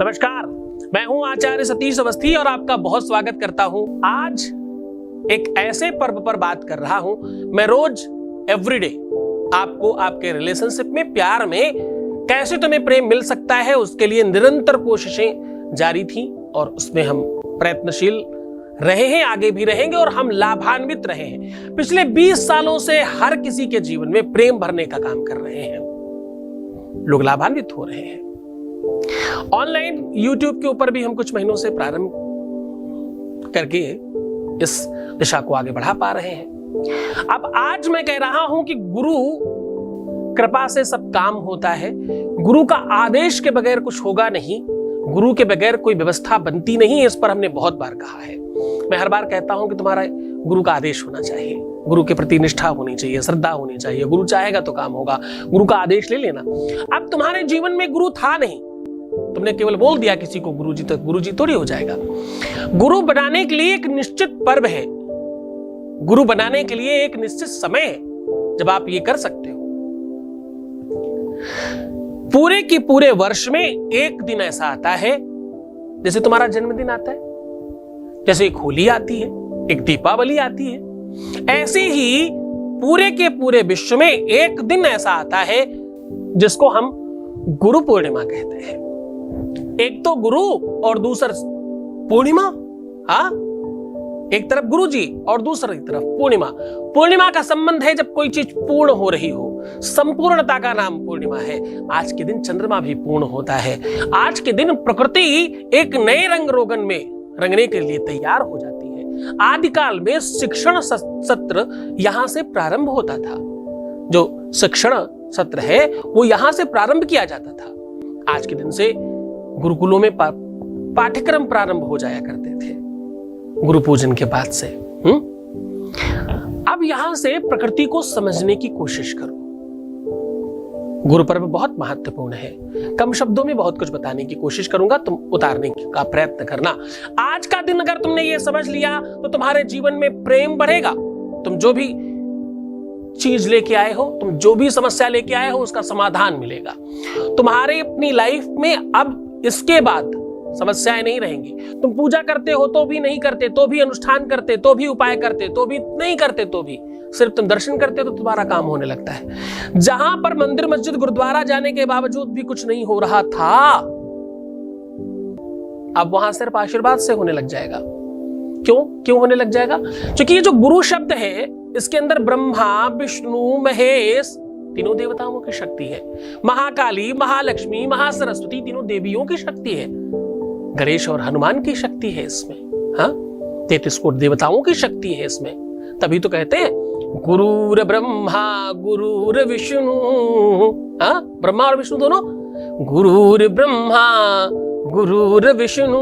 नमस्कार, मैं हूं आचार्य सतीश अवस्थी और आपका बहुत स्वागत करता हूं। आज एक ऐसे पर्व पर बात कर रहा हूं। मैं रोज एवरीडे आपको आपके रिलेशनशिप में, प्यार में कैसे तुम्हें प्रेम मिल सकता है, उसके लिए निरंतर कोशिशें जारी थी और उसमें हम प्रयत्नशील रहे हैं, आगे भी रहेंगे और हम लाभान्वित रहे हैं। पिछले 20 सालों से हर किसी के जीवन में प्रेम भरने का काम कर रहे हैं, लोग लाभान्वित हो रहे हैं। ऑनलाइन YouTube के ऊपर भी हम कुछ महीनों से प्रारंभ करके इस दिशा को आगे बढ़ा पा रहे हैं। अब आज मैं कह रहा हूं कि गुरु कृपा से सब काम होता है। गुरु का आदेश के बगैर कुछ होगा नहीं, गुरु के बगैर कोई व्यवस्था बनती नहीं। इस पर हमने बहुत बार कहा है। मैं हर बार कहता हूं कि तुम्हारा गुरु का आदेश होना चाहिए, गुरु के प्रति निष्ठा होनी चाहिए, श्रद्धा होनी चाहिए। गुरु चाहेगा तो काम होगा, गुरु का आदेश ले लेना। अब तुम्हारे जीवन में गुरु था नहीं, तुमने केवल बोल दिया किसी को गुरुजी, तो गुरुजी थोड़ी हो जाएगा। गुरु बनाने के लिए एक निश्चित पर्व है, गुरु बनाने के लिए एक निश्चित समय है जब आप ये कर सकते हो। पूरे की पूरे वर्ष में एक दिन ऐसा आता है, जैसे तुम्हारा जन्मदिन आता है, जैसे एक होली आती है, एक दीपावली आती है, ऐसे ही पूरे के पूरे विश्व में एक दिन ऐसा आता है जिसको हम गुरु पूर्णिमा कहते हैं। एक तो गुरु और दूसरा पूर्णिमा। हाँ, एक तरफ गुरु जी और दूसरी तरफ पूर्णिमा। पूर्णिमा का संबंध है जब कोई चीज पूर्ण हो रही हो, संपूर्णता का नाम पूर्णिमा है। आज के दिन चंद्रमा भी पूर्ण होता है। आज के दिन प्रकृति एक नए रंग रोगन में रंगने के लिए तैयार हो जाती है। आदिकाल में शिक्षण सत्र यहां से प्रारंभ होता था। जो शिक्षण सत्र है वो यहां से प्रारंभ किया जाता था। आज के दिन से गुरुकुलों में पाठ्यक्रम प्रारंभ हो जाया करते थे गुरु पूजन के बाद से। अब यहां से प्रकृति को समझने की कोशिश करो। गुरु पर्व बहुत महत्वपूर्ण है। कम शब्दों में बहुत कुछ बताने की कोशिश करूंगा, तुम उतारने का प्रयत्न करना। आज का दिन अगर तुमने ये समझ लिया तो तुम्हारे जीवन में प्रेम बढ़ेगा। तुम जो भी चीज लेके आए हो, तुम जो भी समस्या लेके आए हो, उसका समाधान मिलेगा। तुम्हारे अपनी लाइफ में अब इसके बाद समस्याएं नहीं रहेंगी। तुम पूजा करते हो तो भी नहीं करते तो भी, अनुष्ठान करते तो भी, उपाय करते तो भी, नहीं करते तो भी, सिर्फ तुम दर्शन करते तो तुम्हारा काम होने लगता है। जहां पर मंदिर मस्जिद गुरुद्वारा जाने के बावजूद भी कुछ नहीं हो रहा था, अब वहां सिर्फ आशीर्वाद से होने लग जाएगा। क्यों होने लग जाएगा? क्योंकि ये जो गुरु शब्द है, इसके अंदर ब्रह्मा, विष्णु, महेश तीनों देवताओं की शक्ति है। महाकाली, महालक्ष्मी, महासरस्वती तीनों देवियों की शक्ति है। गणेश और हनुमान की शक्ति है इसमें। हाँ, 33 कोटि देवताओं की शक्ति है इसमें। तभी तो कहते हैं गुरुर ब्रह्मा गुरुर विष्णु। हाँ, ब्रह्मा और विष्णु दोनों। गुरुर ब्रह्मा गुरुर विष्णु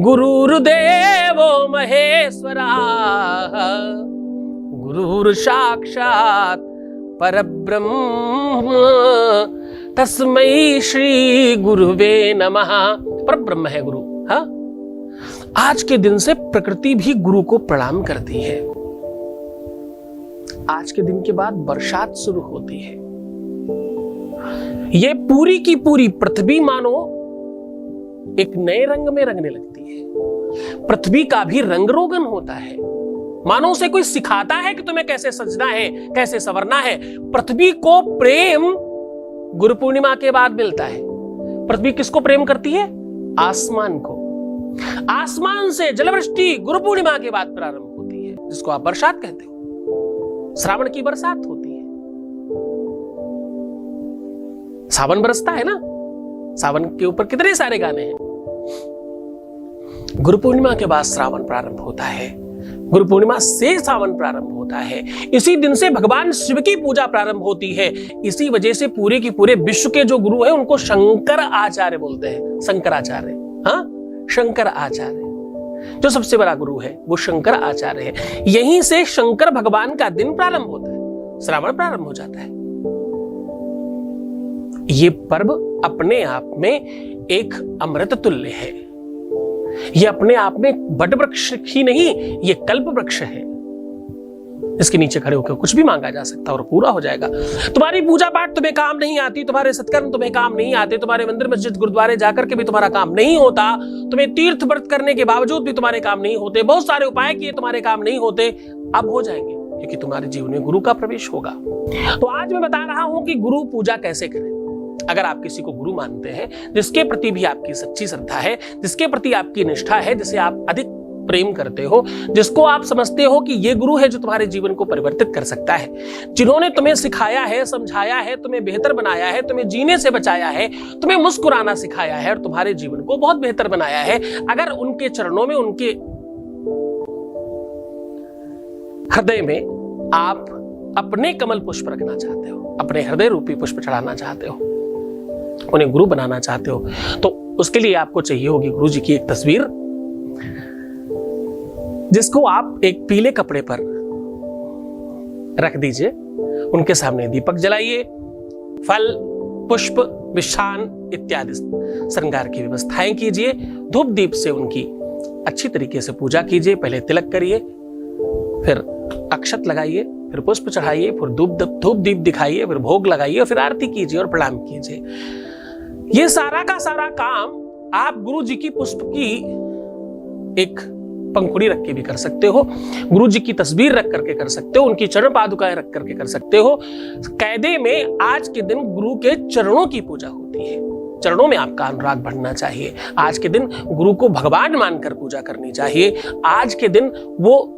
गुरुर्देवो महेश्वरा गुरुर साक्षात परब्रह्म तस्मै श्री गुरुवे नमः। परब्रह्म है गुरु। हाँ, आज के दिन से प्रकृति भी गुरु को प्रणाम करती है। आज के दिन के बाद बरसात शुरू होती है। ये पूरी की पूरी पृथ्वी मानो एक नए रंग में रंगने लगती है। पृथ्वी का भी रंग रोगन होता है। मानो उसे कोई सिखाता है कि तुम्हें कैसे सजना है, कैसे संवरना है। पृथ्वी को प्रेम गुरु पूर्णिमा के बाद मिलता है। पृथ्वी किसको प्रेम करती है? आसमान को। आसमान से जलवृष्टि गुरु पूर्णिमा के बाद प्रारंभ होती है, जिसको आप बरसात कहते हो। श्रावण की बरसात होती है। सावन बरसता है ना, सावन के ऊपर कितने सारे गाने हैं। गुरु पूर्णिमा के बाद श्रावण प्रारंभ होता है। गुरु पूर्णिमा से सावन प्रारंभ होता है। इसी दिन से भगवान शिव की पूजा प्रारंभ होती है। इसी वजह से पूरे की पूरे विश्व के जो गुरु हैं उनको शंकर आचार्य बोलते हैं। शंकराचार्य। हाँ, शंकर आचार्य जो सबसे बड़ा गुरु है वो शंकर आचार्य है। यहीं से शंकर भगवान का दिन प्रारंभ होता है, श्रावण प्रारंभ हो जाता है। ये पर्व अपने आप में एक अमृत तुल्य है। ये अपने आप में बट वृक्ष ही नहीं, ये कल्प वृक्ष है। इसके नीचे खड़े होकर कुछ भी मांगा जा सकता है और पूरा हो जाएगा। तुम्हारी पूजा पाठ तुम्हें काम नहीं आती, तुम्हारे सत्कर्म तुम्हें काम नहीं आते, तुम्हारे मंदिर मस्जिद गुरुद्वारे जाकर के भी तुम्हारा काम नहीं होता, तुम्हें तीर्थ व्रत करने के बावजूद भी तुम्हारे काम नहीं होते, बहुत सारे उपाय किए तुम्हारे काम नहीं होते, अब हो जाएंगे क्योंकि तुम्हारे जीवन में गुरु का प्रवेश होगा। तो आज मैं बता रहा हूं कि गुरु पूजा कैसे करें। अगर आप किसी को गुरु मानते हैं, जिसके प्रति भी आपकी सच्ची श्रद्धा है, जिसके प्रति आपकी निष्ठा है, जिसे आप अधिक प्रेम करते हो, जिसको आप समझते हो कि ये गुरु है जो तुम्हारे जीवन को परिवर्तित कर सकता है, जिन्होंने तुम्हें सिखाया है, समझाया है, तुम्हें बेहतर बनाया है, तुम्हें जीने से बचाया है, तुम्हें मुस्कुराना सिखाया है और तुम्हारे जीवन को बहुत बेहतर बनाया है, अगर उनके चरणों में, उनके हृदय में आप अपने कमल पुष्प रखना चाहते हो, अपने हृदय रूपी पुष्प चढ़ाना चाहते हो, उन्हें गुरु बनाना चाहते हो, तो उसके लिए आपको चाहिए होगी गुरु जी की एक तस्वीर, जिसको आप एक पीले कपड़े पर रख दीजिए। उनके सामने दीपक जलाइए, फल, पुष्प, मिष्ठान इत्यादि श्रृंगार की व्यवस्थाएं कीजिए, धूप दीप से उनकी अच्छी तरीके से पूजा कीजिए। पहले तिलक करिए, फिर अक्षत लगाइए, फिर पुष्प चढ़ाइए, फिर धूप दीप दिखाइए, फिर भोग लगाइए, फिर आरती कीजिए और प्रणाम कीजिए। ये सारा का सारा काम आप गुरु जी की पुष्प की एक पंखुड़ी रख के भी कर सकते हो, गुरु जी की तस्वीर रख करके कर सकते हो, उनकी चरण पादुकाएं रख करके कर सकते हो। कायदे में आज के दिन गुरु के चरणों की पूजा होती है, चरणों में आपका अनुराग बढ़ना चाहिए। आज के दिन गुरु को भगवान मानकर पूजा करनी चाहिए। आज के दिन वो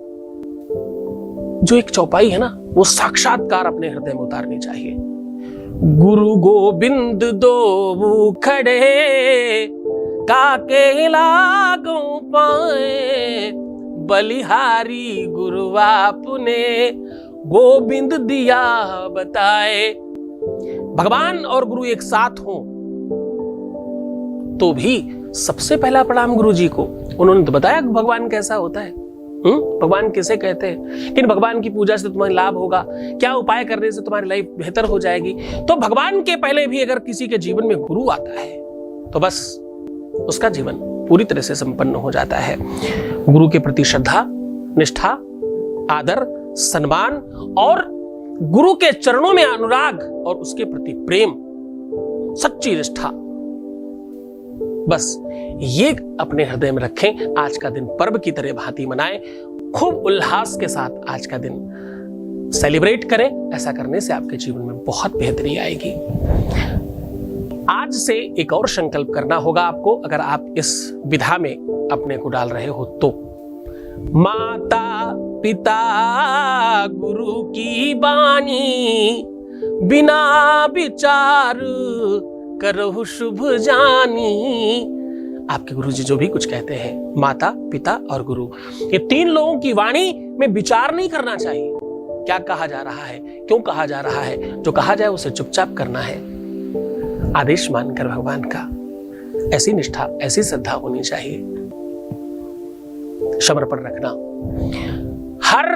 जो एक चौपाई है ना, वो साक्षात्कार अपने हृदय में उतारनी चाहिए। गुरु गोबिंद दो खड़े काके लागू पाए, बलिहारी गुरु आपने गोविंद दिया बताए। भगवान और गुरु एक साथ हो तो भी सबसे पहला प्रणाम गुरु जी को। उन्होंने तो बताया भगवान कैसा होता है, भगवान किसे कहते हैं, किन भगवान की पूजा से तुम्हें लाभ होगा, क्या उपाय करने से तुम्हारी लाइफ बेहतर हो जाएगी। तो भगवान के पहले भी अगर किसी के जीवन में गुरु आता है तो बस उसका जीवन पूरी तरह से संपन्न हो जाता है। गुरु के प्रति श्रद्धा, निष्ठा, आदर, सम्मान और गुरु के चरणों में अनुराग और उसके प्रति प्रेम, सच्ची निष्ठा, बस ये अपने हृदय में रखें। आज का दिन पर्व की तरह भांति मनाएं, खूब उल्लास के साथ आज का दिन सेलिब्रेट करें। ऐसा करने से आपके जीवन में बहुत बेहतरी आएगी। आज से एक और संकल्प करना होगा आपको, अगर आप इस विधा में अपने को डाल रहे हो तो। माता पिता गुरु की बानी, बिना विचार करो शुभ जानी। आपके गुरु जी जो भी कुछ कहते हैं, माता पिता और गुरु, ये तीन लोगों की वाणी में विचार नहीं करना चाहिए। क्या कहा जा रहा है, क्यों कहा जा रहा है, जो कहा जाए उसे चुपचाप करना है, आदेश मानकर भगवान का। ऐसी निष्ठा, ऐसी श्रद्धा होनी चाहिए। समर्पण रखना, हर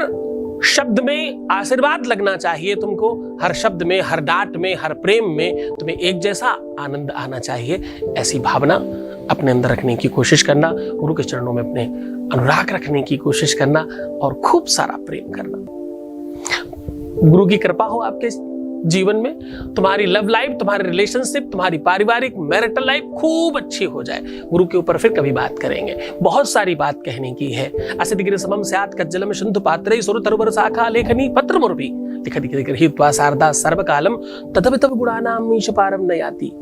शब्द में आशीर्वाद लगना चाहिए तुमको, हर शब्द में, हर डांट में, हर प्रेम में तुम्हें एक जैसा आनंद आना चाहिए। ऐसी भावना अपने अंदर रखने की कोशिश करना, गुरु के चरणों में अपने अनुराग रखने की कोशिश करना और खूब सारा प्रेम करना। गुरु की कृपा हो आपके जीवन में, तुम्हारी लव लाइफ, तुम्हारी रिलेशनशिप, तुम्हारी पारिवारिक मैरिटल लाइफ खूब अच्छी हो जाए। गुरु के ऊपर फिर कभी बात करेंगे, बहुत सारी बात कहने की है। असिदिगिरि समम स्यात् कज्जलम सिंधु पात्रे सुर तरुवर शाखा लेखनी पत्र मुर्भी लिखति गृहीत्वा शारदा सर्वकालम तदपि तव गुणानां मीश पारम न याति।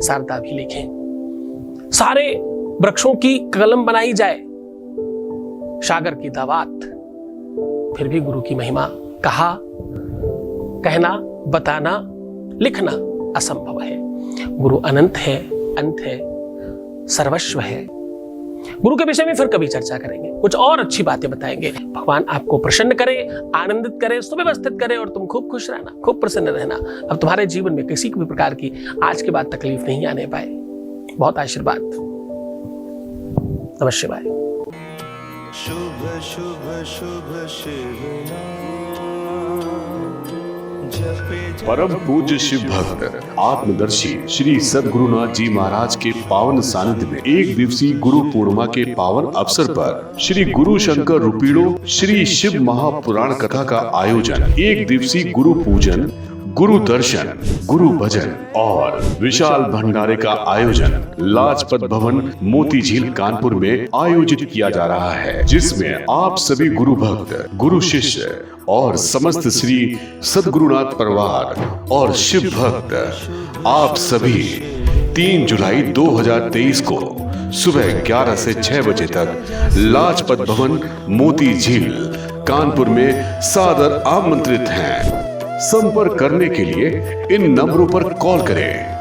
शारदा भी लिखें, सारे वृक्षों की कलम बनाई जाए, सागर की दावात, फिर भी गुरु की महिमा कहा, कहना, बताना, लिखना असंभव है। गुरु अनंत है, अंत है, सर्वस्व है। गुरु के विषय में फिर कभी चर्चा करेंगे, कुछ और अच्छी बातें बताएंगे। भगवान आपको प्रसन्न करे, आनंदित करे, सुव्यवस्थित करे और तुम खूब खुश रहना, खूब प्रसन्न रहना। अब तुम्हारे जीवन में किसी भी प्रकार की आज के बाद तकलीफ नहीं आने पाए। बहुत आशीर्वाद। नमः शिवाय। शुभ शुभ शुभ शिव परम पूज्य शिव भक्त आत्मदर्शी श्री सद्गुरुनाथ जी महाराज के पावन सानिध्य में एक दिवसीय गुरु पूर्णिमा के पावन अवसर पर श्री गुरु शंकर रूपीड़ो श्री शिव महापुराण कथा का आयोजन, एक दिवसीय गुरु पूजन, गुरु दर्शन, गुरु भजन और विशाल भंडारे का आयोजन लाजपत भवन मोती झील कानपुर में आयोजित किया जा रहा है, जिसमें आप सभी गुरु भक्त, गुरु शिष्य और समस्त श्री सद्गुरुनाथ परिवार और शिव भक्त आप सभी 3 जुलाई 2023 को सुबह 11 से 6 बजे तक लाजपत भवन मोती झील कानपुर में सादर आमंत्रित हैं। संपर्क करने के लिए इन नंबरों पर कॉल करें।